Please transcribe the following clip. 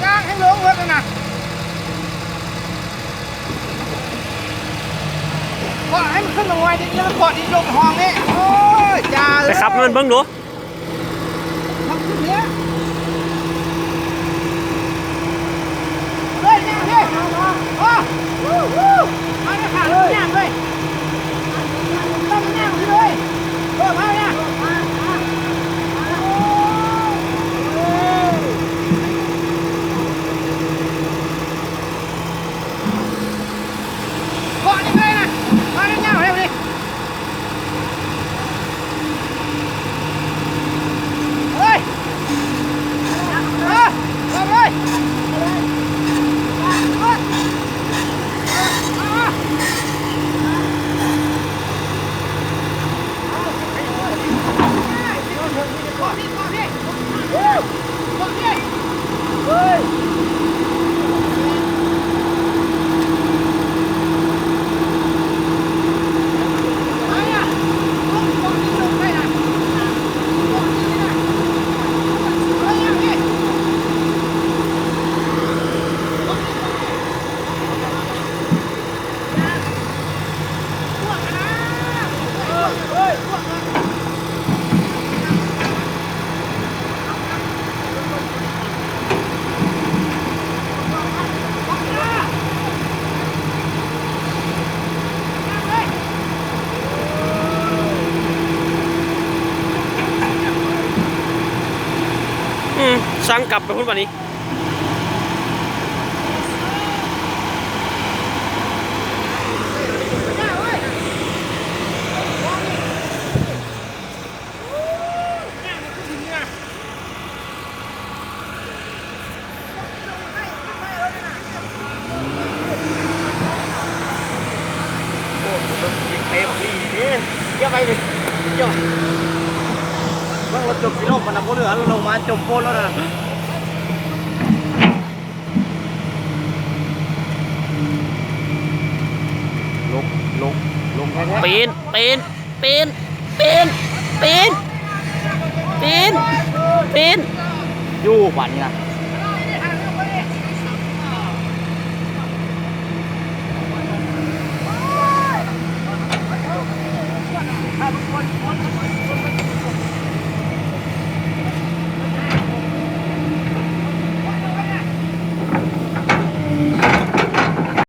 จ้างให้ลงรถนะก็ให้มันขึ้นลงไว้ดิแล้วกดอีกลงห้องนี่โอ้ยจ้าเลย ไปขับเงินเบิ้งดู ทำขึ้นเนี้ยเฮ้ยเนี่ยเฮ้ยโอ้วู้วู้มาเนี่ยค่ะเนี่ยเลยต้องเนี่ยเลยโอ้มาเนี่ยเกาะยังไงนะมาเนี่ยเร็วดิเฮ้ยเอาเลยสั่งกลับไปพุ่นวันนี้เยอะไปดิเยอะว่างรถจมสีโลกมันนำพวกเรือลงมาจมโคตรแล้วนะลงแท้ๆปีนอยู่บ้านนี้นะ